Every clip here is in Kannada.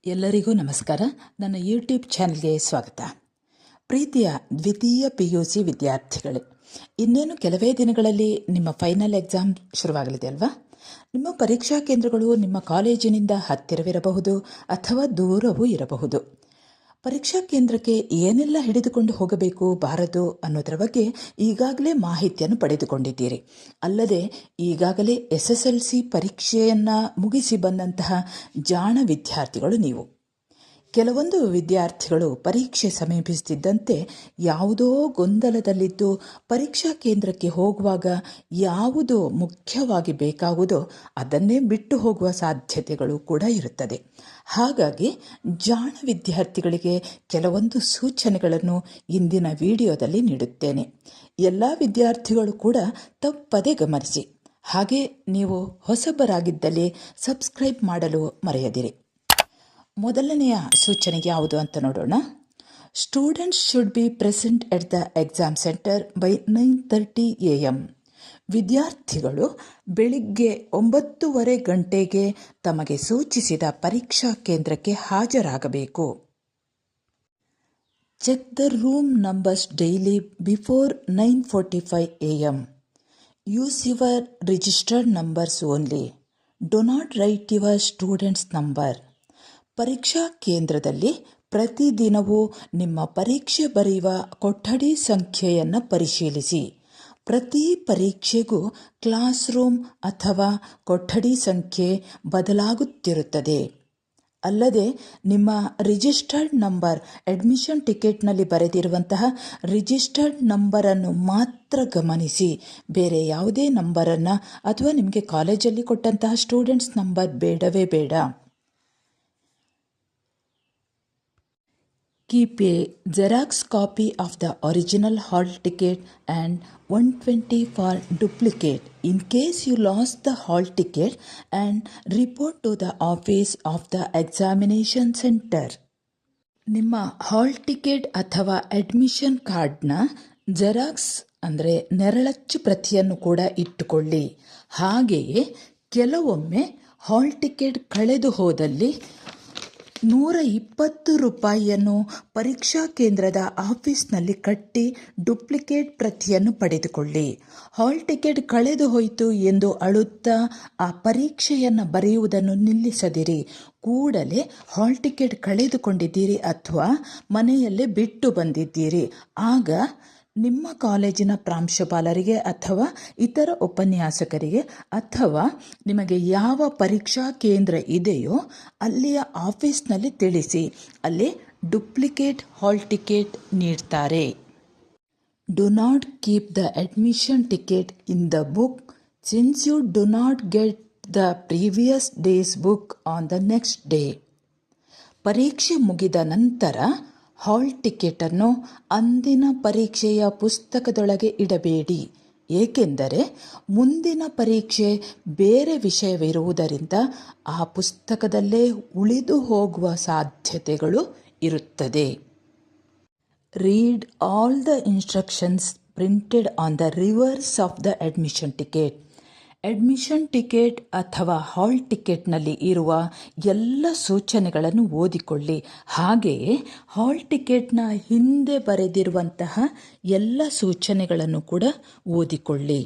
ಎಲ್ಲರಿಗೂ ನಮಸ್ಕಾರ. ನನ್ನ ಯೂಟ್ಯೂಬ್ ಚಾನಲ್ಗೆ ಸ್ವಾಗತ. ಪ್ರೀತಿಯ ದ್ವಿತೀಯ PUC ವಿದ್ಯಾರ್ಥಿಗಳೇ, ಇನ್ನೇನು ಕೆಲವೇ ದಿನಗಳಲ್ಲಿ ನಿಮ್ಮ ಫೈನಲ್ ಎಕ್ಸಾಮ್ ಶುರುವಾಗಲಿದೆ ಅಲ್ವಾ? ನಿಮ್ಮ ಪರೀಕ್ಷಾ ಕೇಂದ್ರಗಳು ನಿಮ್ಮ ಕಾಲೇಜಿನಿಂದ ಹತ್ತಿರವಿರಬಹುದು ಅಥವಾ ದೂರವೂ ಇರಬಹುದು. ಪರೀಕ್ಷಾ ಕೇಂದ್ರಕ್ಕೆ ಏನೆಲ್ಲ ಹಿಡಿದುಕೊಂಡು ಹೋಗಬೇಕು ಬಾರದು ಅನ್ನೋದರ ಬಗ್ಗೆ ಈಗಾಗಲೇ ಮಾಹಿತಿಯನ್ನು ಪಡೆದುಕೊಂಡಿದ್ದೀರಿ. ಅಲ್ಲದೆ ಈಗಾಗಲೇ SSLC ಪರೀಕ್ಷೆಯನ್ನು ಮುಗಿಸಿ ಬಂದಂತಹ ಜಾಣ ವಿದ್ಯಾರ್ಥಿಗಳು ನೀವು. ಕೆಲವೊಂದು ವಿದ್ಯಾರ್ಥಿಗಳು ಪರೀಕ್ಷೆ ಸಮೀಪಿಸುತ್ತಿದ್ದಂತೆ ಯಾವುದೋ ಗೊಂದಲದಲ್ಲಿದ್ದು ಪರೀಕ್ಷಾ ಕೇಂದ್ರಕ್ಕೆ ಹೋಗುವಾಗ ಯಾವುದು ಮುಖ್ಯವಾಗಿ ಬೇಕಾಗುವುದೋ ಅದನ್ನೇ ಬಿಟ್ಟು ಹೋಗುವ ಸಾಧ್ಯತೆಗಳು ಕೂಡ ಇರುತ್ತದೆ. ಹಾಗಾಗಿ ಜಾಣ ವಿದ್ಯಾರ್ಥಿಗಳಿಗೆ ಕೆಲವೊಂದು ಸೂಚನೆಗಳನ್ನು ಇಂದಿನ ವಿಡಿಯೋದಲ್ಲಿ ನೀಡುತ್ತೇನೆ. ಎಲ್ಲ ವಿದ್ಯಾರ್ಥಿಗಳು ಕೂಡ ತಪ್ಪದೇ ಗಮನಿಸಿ. ಹಾಗೆ ನೀವು ಹೊಸಬರಾಗಿದ್ದಲ್ಲಿ ಸಬ್ಸ್ಕ್ರೈಬ್ ಮಾಡಲು ಮರೆಯದಿರಿ. ಮೊದಲನೆಯ ಸೂಚನೆ ಯಾವುದು ಅಂತ ನೋಡೋಣ. Students should be present at the exam centre by 9:30 AM. ವಿದ್ಯಾರ್ಥಿಗಳು ಬೆಳಿಗ್ಗೆ 9:30 ಗಂಟೆಗೆ ತಮಗೆ ಸೂಚಿಸಿದ ಪರೀಕ್ಷಾ ಕೇಂದ್ರಕ್ಕೆ ಹಾಜರಾಗಬೇಕು. Check the room numbers daily before 9:45 AM. Use your registered numbers only. Do not write your students number. ಪರೀಕ್ಷಾ ಕೇಂದ್ರದಲ್ಲಿ ಪ್ರತಿದಿನವೂ ನಿಮ್ಮ ಪರೀಕ್ಷೆ ಬರೆಯುವ ಕೊಠಡಿ ಸಂಖ್ಯೆಯನ್ನು ಪರಿಶೀಲಿಸಿ. ಪ್ರತಿ ಪರೀಕ್ಷೆಗೂ ಕ್ಲಾಸ್ ರೂಮ್ ಅಥವಾ ಕೊಠಡಿ ಸಂಖ್ಯೆ ಬದಲಾಗುತ್ತಿರುತ್ತದೆ. ಅಲ್ಲದೆ ನಿಮ್ಮ ರಿಜಿಸ್ಟರ್ಡ್ ನಂಬರ್ ಅಡ್ಮಿಷನ್ ಟಿಕೆಟ್ನಲ್ಲಿ ಬರೆದಿರುವಂತಹ ರಿಜಿಸ್ಟರ್ಡ್ ನಂಬರನ್ನು ಮಾತ್ರ ಗಮನಿಸಿ. ಬೇರೆ ಯಾವುದೇ ನಂಬರನ್ನು ಅಥವಾ ನಿಮಗೆ ಕಾಲೇಜಲ್ಲಿ ಕೊಟ್ಟಂತಹ ಸ್ಟೂಡೆಂಟ್ಸ್ ನಂಬರ್ ಬೇಡವೇ ಬೇಡ. Keep a Xerox copy of the original hall ticket and 120 for duplicate in case you lost the hall ticket, and report to the office of the examination center. ನಿಮ್ಮ ಹಾಲ್ ಟಿಕೆಟ್ ಅಥವಾ ಅಡ್ಮಿಷನ್ ಕಾರ್ಡ್ನ ಜೆರಾಕ್ಸ್ ಅಂದರೆ ನೆರಳಚ್ಚು ಪ್ರತಿಯನ್ನು ಕೂಡ ಇಟ್ಟುಕೊಳ್ಳಿ. ಹಾಗೆಯೇ ಕೆಲವೊಮ್ಮೆ ಹಾಲ್ ಟಿಕೆಟ್ ಕಳೆದು ಹೋದಲ್ಲಿ 120 ರೂಪಾಯಿಯನ್ನು ಪರೀಕ್ಷಾ ಕೇಂದ್ರದ ಆಫೀಸ್ನಲ್ಲಿ ಕಟ್ಟಿ ಡುಪ್ಲಿಕೇಟ್ ಪ್ರತಿಯನ್ನು ಪಡೆದುಕೊಳ್ಳಿ. ಹಾಲ್ ಟಿಕೆಟ್ ಕಳೆದು ಹೋಯಿತು ಎಂದು ಅಳುತ್ತಾ ಆ ಪರೀಕ್ಷೆಯನ್ನು ಬರೆಯುವುದನ್ನು ನಿಲ್ಲಿಸದಿರಿ. ಕೂಡಲೇ ಹಾಲ್ ಟಿಕೆಟ್ ಕಳೆದುಕೊಂಡಿದ್ದೀರಿ ಅಥವಾ ಮನೆಯಲ್ಲೇ ಬಿಟ್ಟು ಬಂದಿದ್ದೀರಿ, ಆಗ ನಿಮ್ಮ ಕಾಲೇಜಿನ ಪ್ರಾಂಶುಪಾಲರಿಗೆ ಅಥವಾ ಇತರ ಉಪನ್ಯಾಸಕರಿಗೆ ಅಥವಾ ನಿಮಗೆ ಯಾವ ಪರೀಕ್ಷಾ ಕೇಂದ್ರ ಇದೆಯೋ ಅಲ್ಲಿಯ ಆಫೀಸ್ನಲ್ಲಿ ತಿಳಿಸಿ. ಅಲ್ಲಿ ಡುಪ್ಲಿಕೇಟ್ ಹಾಲ್ ಟಿಕೆಟ್ ನೀಡ್ತಾರೆ. Do not keep the admission ticket in the book since you do not get the previous days book on the next day. ಪರೀಕ್ಷೆ ಮುಗಿದ ನಂತರ ಹಾಲ್ ಟಿಕೆಟನ್ನು ಅಂದಿನ ಪರೀಕ್ಷೆಯ ಪುಸ್ತಕದೊಳಗೆ ಇಡಬೇಡಿ. ಏಕೆಂದರೆ ಮುಂದಿನ ಪರೀಕ್ಷೆ ಬೇರೆ ವಿಷಯವಿರುವುದರಿಂದ ಆ ಪುಸ್ತಕದಲ್ಲೇ ಉಳಿದು ಹೋಗುವ ಸಾಧ್ಯತೆಗಳು ಇರುತ್ತದೆ. Read all the instructions printed on the reverse of the admission ticket. Admission ticket ಅಥವಾ ಹಾಲ್ ಟಿಕೆಟ್ನಲ್ಲಿ ಇರುವ ಎಲ್ಲ ಸೂಚನೆಗಳನ್ನು ಓದಿಕೊಳ್ಳಿ. ಹಾಗೆಯೇ ಹಾಲ್ ಟಿಕೆಟ್ನ ಹಿಂದೆ ಬರೆದಿರುವಂತಹ ಎಲ್ಲ ಸೂಚನೆಗಳನ್ನು ಕೂಡ ಓದಿಕೊಳ್ಳಿ.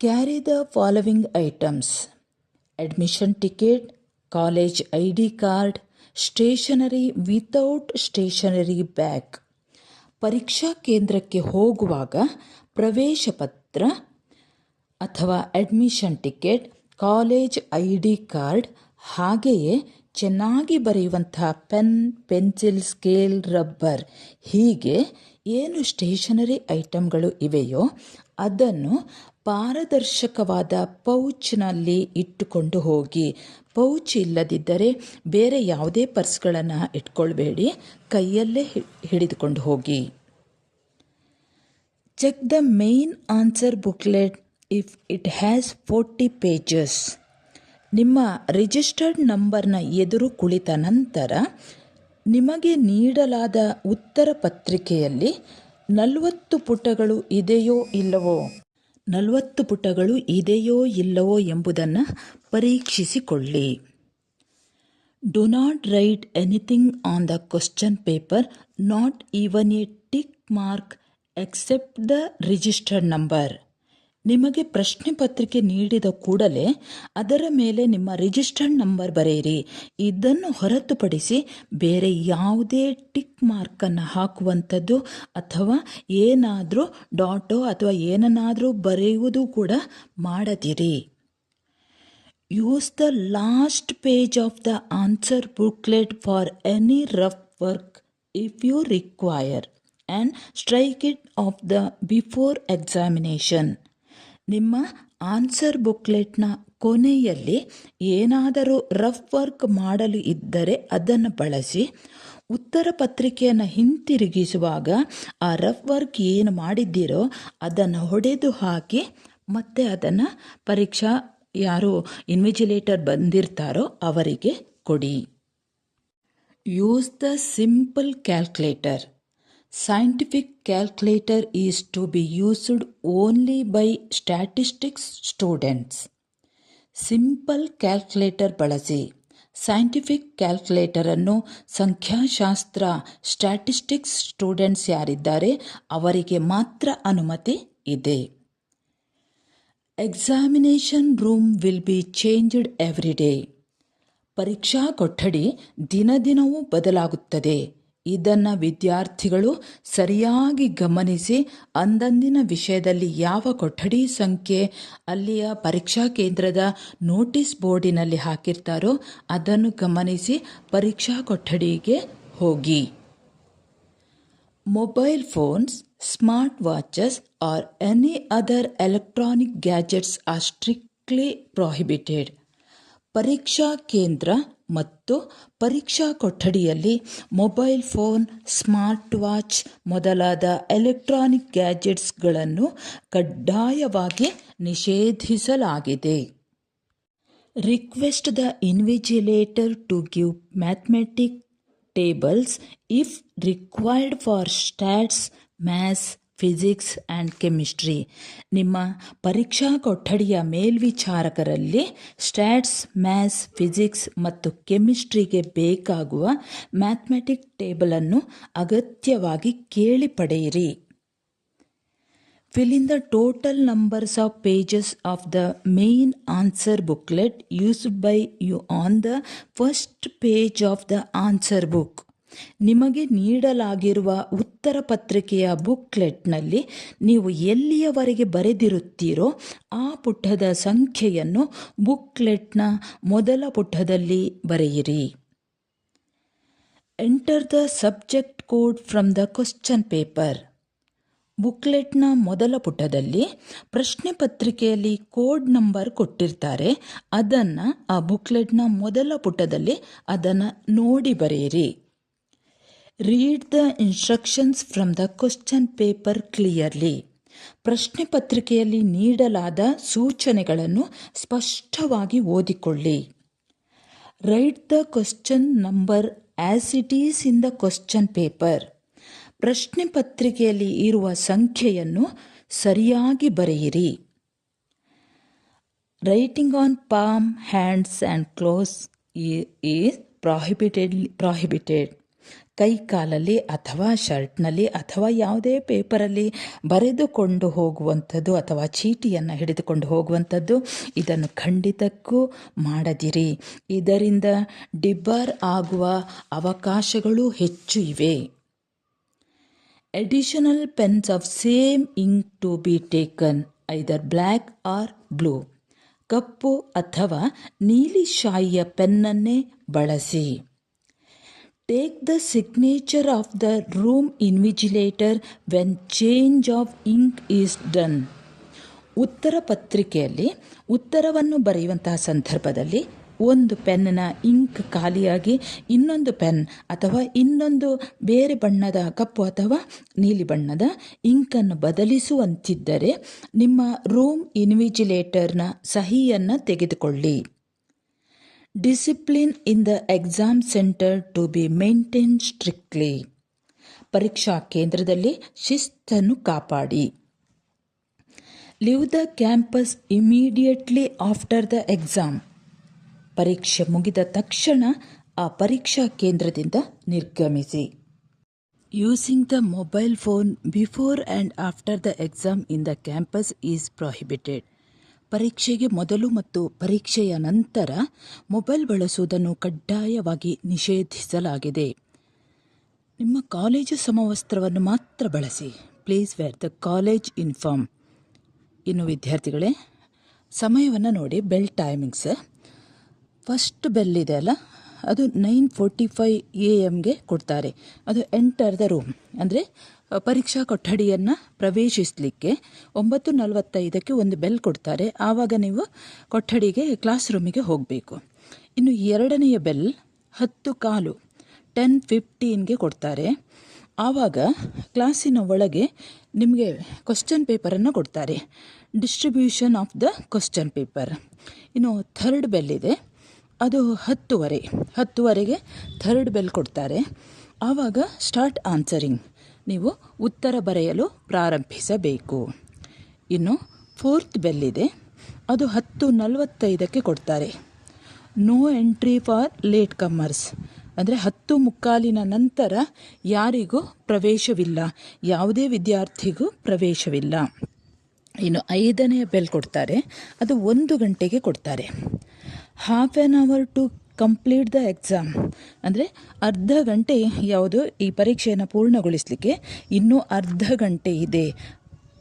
Carry the following items: admission ticket, college ID card, stationery without stationery bag. ಪರೀಕ್ಷಾ ಕೇಂದ್ರಕ್ಕೆ ಹೋಗುವಾಗ ಪ್ರವೇಶ ಪತ್ರ ಅಥವಾ admission ticket, college ID card, ಹಾಗೆಯೇ ಚೆನ್ನಾಗಿ ಬರೆಯುವಂತಹ ಪೆನ್, ಪೆನ್ಸಿಲ್, ಸ್ಕೇಲ್, ರಬ್ಬರ್, ಹೀಗೆ ಏನು ಸ್ಟೇಷನರಿ ಐಟಮ್ಗಳು ಇವೆಯೋ ಅದನ್ನು ಪಾರದರ್ಶಕವಾದ ಪೌಚ್ನಲ್ಲಿ ಇಟ್ಟುಕೊಂಡು ಹೋಗಿ. ಪೌಚ್ ಇಲ್ಲದಿದ್ದರೆ ಬೇರೆ ಯಾವುದೇ ಪರ್ಸ್ಗಳನ್ನು ಇಟ್ಕೊಳ್ಬೇಡಿ, ಕೈಯಲ್ಲೇ ಹಿಡಿದುಕೊಂಡು ಹೋಗಿ. Check the main answer booklet if it has 40 pages. ನಿಮ್ಮ ರಿಜಿಸ್ಟರ್ಡ್ ನಂಬರ್ನ ಎದುರು ಕುಳಿತ ನಂತರ ನಿಮಗೆ ನೀಡಲಾದ ಉತ್ತರ ಪತ್ರಿಕೆಯಲ್ಲಿ 40 ಪುಟಗಳು ಇದೆಯೋ ಇಲ್ಲವೋ ಎಂಬುದನ್ನು ಪರೀಕ್ಷಿಸಿಕೊಳ್ಳಿ. Do not write anything on the question paper, not even a tick mark except the registered number. ನಿಮಗೆ ಪ್ರಶ್ನೆ ಪತ್ರಿಕೆ ನೀಡಿದ ಕೂಡಲೇ ಅದರ ಮೇಲೆ ನಿಮ್ಮ ರಿಜಿಸ್ಟರ್ಡ್ ನಂಬರ್ ಬರೆಯಿರಿ. ಇದನ್ನು ಹೊರತುಪಡಿಸಿ ಬೇರೆ ಯಾವುದೇ ಟಿಕ್ ಮಾರ್ಕನ್ನು ಹಾಕುವಂಥದ್ದು ಅಥವಾ ಏನಾದರೂ ಡಾಟೋ ಅಥವಾ ಏನನ್ನಾದರೂ ಬರೆಯುವುದು ಕೂಡ ಮಾಡದಿರಿ. Use the last page of the answer booklet for any rough work if you require and strike it off the before examination. ನಿಮ್ಮ ಆನ್ಸರ್ ಬುಕ್ಲೆಟ್ನ ಕೊನೆಯಲ್ಲಿ ಏನಾದರೂ ರಫ್ ವರ್ಕ್ ಮಾಡಲು ಇದ್ದರೆ ಅದನ್ನು ಬಳಸಿ. ಉತ್ತರ ಪತ್ರಿಕೆಯನ್ನು ಹಿಂತಿರುಗಿಸುವಾಗ ಆ ರಫ್ ವರ್ಕ್ ಏನು ಮಾಡಿದ್ದೀರೋ ಅದನ್ನು ಹೊಡೆದು ಹಾಕಿ ಮತ್ತೆ ಅದನ್ನು ಪರೀಕ್ಷಾ ಯಾರು ಇನ್ವಿಜಿಲೇಟರ್ ಬಂದಿರ್ತಾರೋ ಅವರಿಗೆ ಕೊಡಿ. Use the simple calculator. Scientific calculator is to be used only by statistics students. Simple calculator ಬಳಸಿ. ಸೈಂಟಿಫಿಕ್ ಕ್ಯಾಲ್ಕುಲೇಟರನ್ನು ಸಂಖ್ಯಾಶಾಸ್ತ್ರ ಸ್ಟ್ಯಾಟಿಸ್ಟಿಕ್ಸ್ ಸ್ಟೂಡೆಂಟ್ಸ್ ಯಾರಿದ್ದಾರೆ ಅವರಿಗೆ ಮಾತ್ರ ಅನುಮತಿ ಇದೆ. Examination room will be changed every day. ಪರೀಕ್ಷಾ ಕೊಠಡಿ ದಿನದಿನವೂ ಬದಲಾಗುತ್ತದೆ. ಇದನ್ನು ವಿದ್ಯಾರ್ಥಿಗಳು ಸರಿಯಾಗಿ ಗಮನಿಸಿ ಅಂದಂದಿನ ವಿಷಯದಲ್ಲಿ ಯಾವ ಕೊಠಡಿ ಸಂಖ್ಯೆ ಅಲ್ಲಿಯ ಪರೀಕ್ಷಾ ಕೇಂದ್ರದ ನೋಟಿಸ್ ಬೋರ್ಡಿನಲ್ಲಿ ಹಾಕಿರ್ತಾರೋ ಅದನ್ನು ಗಮನಿಸಿ ಪರೀಕ್ಷಾ ಕೊಠಡಿಗೆ ಹೋಗಿ. Mobile phones, smart watches or any other electronic gadgets are strictly prohibited. ಪರೀಕ್ಷಾ ಕೇಂದ್ರ ಮತ್ತು ಪರೀಕ್ಷಾ ಕೊಠಡಿಯಲ್ಲಿ ಮೊಬೈಲ್ ಫೋನ್, ಸ್ಮಾರ್ಟ್ ವಾಚ್ ಮೊದಲಾದ ಎಲೆಕ್ಟ್ರಾನಿಕ್ ಗ್ಯಾಜೆಟ್ಸ್ಗಳನ್ನು ಕಡ್ಡಾಯವಾಗಿ ನಿಷೇಧಿಸಲಾಗಿದೆ. Request the invigilator to give mathematic tables if required for stats, maths, physics and chemistry. ನಿಮ್ಮ ಪರೀಕ್ಷಾ ಕೊಠಡಿಯ ಮೇಲ್ವಿಚಾರಕರಲ್ಲಿ ಸ್ಟ್ಯಾಟ್ಸ್, ಮ್ಯಾಥ್ಸ್, ಫಿಸಿಕ್ಸ್ ಮತ್ತು ಕೆಮಿಸ್ಟ್ರಿಗೆ ಬೇಕಾಗುವ ಮ್ಯಾಥಮೆಟಿಕ್ ಟೇಬಲನ್ನು ಅಗತ್ಯವಾಗಿ ಕೇಳಿ ಪಡೆಯಿರಿ. Fill in the total numbers of pages of the main answer booklet used by you on the first page of the answer book. ನಿಮಗೆ ನೀಡಲಾಗಿರುವ ಉತ್ತರ ಪತ್ರಿಕೆಯ ಬುಕ್ಲೆಟ್ನಲ್ಲಿ ನೀವು ಎಲ್ಲಿಯವರೆಗೆ ಬರೆದಿರುತ್ತೀರೋ ಆ ಪುಟದ ಸಂಖ್ಯೆಯನ್ನು ಬುಕ್ಲೆಟ್ನ ಮೊದಲ ಪುಟದಲ್ಲಿ ಬರೆಯಿರಿ. Enter the subject code from the question paper. ಬುಕ್ಲೆಟ್ನ ಮೊದಲ ಪುಟದಲ್ಲಿ ಪ್ರಶ್ನೆ ಪತ್ರಿಕೆಯಲ್ಲಿ ಕೋಡ್ ನಂಬರ್ ಕೊಟ್ಟಿರ್ತಾರೆ. ಅದನ್ನು ಆ ಬುಕ್ಲೆಟ್ನ ಮೊದಲ ಪುಟದಲ್ಲಿ ಅದನ್ನು ನೋಡಿ ಬರೆಯಿರಿ. Read the instructions from the question paper clearly. ಪ್ರಶ್ನೆ ಪತ್ರಿಕೆಯಲ್ಲಿ ನೀಡಲಾದ ಸೂಚನೆಗಳನ್ನು ಸ್ಪಷ್ಟವಾಗಿ ಓದಿಕೊಳ್ಳಿ. Write the question number as it is in the question paper. ಪ್ರಶ್ನೆ ಪತ್ರಿಕೆಯಲ್ಲಿ ಇರುವ ಸಂಖ್ಯೆಯನ್ನು ಸರಿಯಾಗಿ ಬರೆಯಿರಿ. Writing on palm, hands and clothes is prohibited. ಕೈ ಕಾಲಲ್ಲಿ ಅಥವಾ ಶರ್ಟ್ನಲ್ಲಿ ಅಥವಾ ಯಾವುದೇ ಪೇಪರಲ್ಲಿ ಬರೆದುಕೊಂಡು ಹೋಗುವಂಥದ್ದು ಅಥವಾ ಚೀಟಿಯನ್ನು ಹಿಡಿದುಕೊಂಡು ಹೋಗುವಂಥದ್ದು ಇದನ್ನು ಖಂಡಿತಕ್ಕೂ ಮಾಡದಿರಿ. ಇದರಿಂದ ಡಿಬ್ಬಾರ್ ಆಗುವ ಅವಕಾಶಗಳು ಹೆಚ್ಚು ಇವೆ. Additional pens of same ink to be taken, either black or blue. ಕಪ್ಪು ಅಥವಾ ನೀಲಿ ಶಾಯಿಯ ಪೆನ್ನನ್ನೇ ಬಳಸಿ. Take the signature of the room invigilator when change of ink is done. ಉತ್ತರ ಪತ್ರಿಕೆಯಲ್ಲಿ ಉತ್ತರವನ್ನು ಬರೆಯುವಂತಹ ಸಂದರ್ಭದಲ್ಲಿ ಒಂದು ಪೆನ್ನಿನ ಇಂಕ್ ಖಾಲಿಯಾಗಿ ಇನ್ನೊಂದು ಪೆನ್ ಅಥವಾ ಇನ್ನೊಂದು ಬೇರೆ ಬಣ್ಣದ ಕಪ್ಪು ಅಥವಾ ನೀಲಿ ಬಣ್ಣದ ಇಂಕನ್ನು ಬದಲಿಸುವಂತಿದ್ದರೆ ನಿಮ್ಮ ರೂಮ್ ಇನ್ವಿಜಿಲೇಟರ್ನ ಸಹಿಯನ್ನು ತೆಗೆದುಕೊಳ್ಳಿ. Discipline in the exam centre to be maintain strictly. ಪರೀಕ್ಷಾ ಕೇಂದ್ರದಲ್ಲಿ ಶಿಸ್ತನ್ನು ಕಾಪಾಡಿ. Leave the campus immediately after the exam. ಪರೀಕ್ಷೆ ಮುಗಿದ ತಕ್ಷಣ ಆ ಪರೀಕ್ಷಾ ಕೇಂದ್ರದಿಂದ ನಿರ್ಗಮಿಸಿ. Using the mobile phone before and after the exam in the campus is prohibited. ಪರೀಕ್ಷೆಗೆ ಮೊದಲು ಮತ್ತು ಪರೀಕ್ಷೆಯ ನಂತರ ಮೊಬೈಲ್ ಬಳಸುವುದನ್ನು ಕಡ್ಡಾಯವಾಗಿ ನಿಷೇಧಿಸಲಾಗಿದೆ. ನಿಮ್ಮ ಕಾಲೇಜು ಸಮವಸ್ತ್ರವನ್ನು ಮಾತ್ರ ಬಳಸಿ. Please wear the college uniform. ಇನ್ನು ವಿದ್ಯಾರ್ಥಿಗಳೇ, ಸಮಯವನ್ನು ನೋಡಿ. ಬೆಲ್ ಟೈಮಿಂಗ್ಸ್ ಫಸ್ಟ್ ಬೆಲ್ ಇದೆ ಅಲ್ಲ, ಅದು 9:45 AM ಕೊಡ್ತಾರೆ. ಅದು ಎಂಟರ್ ದ ರೂಮ್, ಅಂದರೆ ಪರೀಕ್ಷಾ ಕೊಠಡಿಯನ್ನು ಪ್ರವೇಶಿಸಲಿಕ್ಕೆ 9:45 ಒಂದು ಬೆಲ್ ಕೊಡ್ತಾರೆ. ಆವಾಗ ನೀವು ಕೊಠಡಿಗೆ ಕ್ಲಾಸ್ ರೂಮಿಗೆ ಹೋಗಬೇಕು. ಇನ್ನು ಎರಡನೆಯ ಬೆಲ್ 10:15 10:15 ಕೊಡ್ತಾರೆ. ಆವಾಗ ಕ್ಲಾಸಿನ ಒಳಗೆ ನಿಮಗೆ ಕ್ವಶ್ಚನ್ ಪೇಪರನ್ನು ಕೊಡ್ತಾರೆ. Distribution of the question paper. ಇನ್ನು ಥರ್ಡ್ ಬೆಲ್ ಇದೆ, ಅದು 10:10ಗೆ ಥರ್ಡ್ ಬೆಲ್ ಕೊಡ್ತಾರೆ. ಆವಾಗ ಸ್ಟಾರ್ಟ್ ಆನ್ಸರಿಂಗ್, ನೀವು ಉತ್ತರ ಬರೆಯಲು ಪ್ರಾರಂಭಿಸಬೇಕು. ಇನ್ನು ಫೋರ್ತ್ ಬೆಲ್ ಇದೆ, ಅದು 10:45 ಕೊಡ್ತಾರೆ. ನೋ ಎಂಟ್ರಿ ಫಾರ್ ಲೇಟ್ ಕಮ್ಮರ್ಸ್, ಅಂದರೆ 10:15 ನಂತರ ಯಾರಿಗೂ ಪ್ರವೇಶವಿಲ್ಲ, ಯಾವುದೇ ವಿದ್ಯಾರ್ಥಿಗೂ ಪ್ರವೇಶವಿಲ್ಲ. ಇನ್ನು ಐದನೆಯ ಬೆಲ್ ಕೊಡ್ತಾರೆ, ಅದು 1 ಗಂಟೆಗೆ ಕೊಡ್ತಾರೆ. Half an hour to complete the exam, ಅಂದರೆ ಅರ್ಧ ಗಂಟೆ ಯಾವುದು ಈ ಪರೀಕ್ಷೆಯನ್ನು ಪೂರ್ಣಗೊಳಿಸಲಿಕ್ಕೆ ಇನ್ನೂ ಅರ್ಧ ಗಂಟೆ ಇದೆ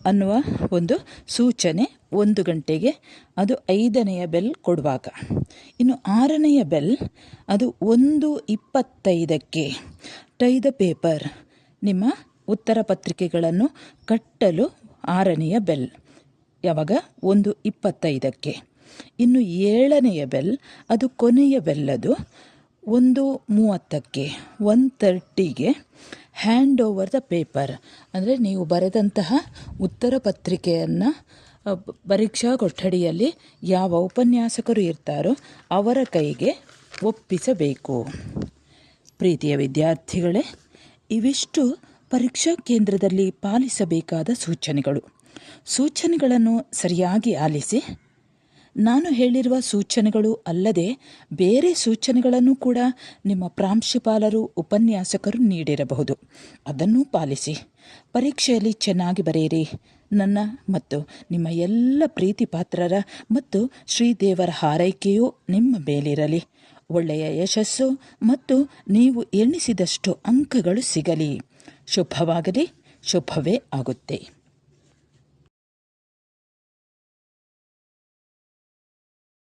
ಅನ್ನುವ ಒಂದು ಸೂಚನೆ 1 ಗಂಟೆಗೆ, ಅದು ಐದನೆಯ ಬೆಲ್ ಕೊಡುವಾಗ. ಇನ್ನು ಆರನೆಯ ಬೆಲ್ ಅದು 1:25 ಟೈ ದ ಪೇಪರ್, ನಿಮ್ಮ ಉತ್ತರ ಪತ್ರಿಕೆಗಳನ್ನು ಕಟ್ಟಲು ಆರನೆಯ ಬೆಲ್, ಯಾವಾಗ 1:25. ಇನ್ನು ಏಳನೆಯ ಬೆಲ್ ಅದು ಕೊನೆಯ ಬೆಲ್, ಅದು 1:30 1:30 ಹ್ಯಾಂಡ್ ಓವರ್ ದ ಪೇಪರ್, ಅಂದರೆ ನೀವು ಬರೆದಂತಹ ಉತ್ತರ ಪತ್ರಿಕೆಯನ್ನು ಪರೀಕ್ಷಾ ಕೊಠಡಿಯಲ್ಲಿ ಯಾವ ಉಪನ್ಯಾಸಕರು ಇರ್ತಾರೋ ಅವರ ಕೈಗೆ ಒಪ್ಪಿಸಬೇಕು. ಪ್ರೀತಿಯ ವಿದ್ಯಾರ್ಥಿಗಳೇ, ಇವಿಷ್ಟು ಪರೀಕ್ಷಾ ಕೇಂದ್ರದಲ್ಲಿ ಪಾಲಿಸಬೇಕಾದ ಸೂಚನೆಗಳನ್ನು ಸರಿಯಾಗಿ ಆಲಿಸಿ. ನಾನು ಹೇಳಿರುವ ಸೂಚನೆಗಳು ಅಲ್ಲದೆ ಬೇರೆ ಸೂಚನೆಗಳನ್ನು ಕೂಡ ನಿಮ್ಮ ಪ್ರಾಂಶುಪಾಲರು, ಉಪನ್ಯಾಸಕರು ನೀಡಿರಬಹುದು. ಅದನ್ನೂ ಪಾಲಿಸಿ. ಪರೀಕ್ಷೆಯಲ್ಲಿ ಚೆನ್ನಾಗಿ ಬರೆಯಿರಿ. ನನ್ನ ಮತ್ತು ನಿಮ್ಮ ಎಲ್ಲ ಪ್ರೀತಿ ಪಾತ್ರರ ಮತ್ತು ಶ್ರೀದೇವರ ಹಾರೈಕೆಯೂ ನಿಮ್ಮ ಮೇಲಿರಲಿ. ಒಳ್ಳೆಯ ಯಶಸ್ಸು ಮತ್ತು ನೀವು ಎಣಿಸಿದಷ್ಟು ಅಂಕಗಳು ಸಿಗಲಿ. ಶುಭವಾಗಲಿ. ಶುಭವೇ ಆಗುತ್ತೆ.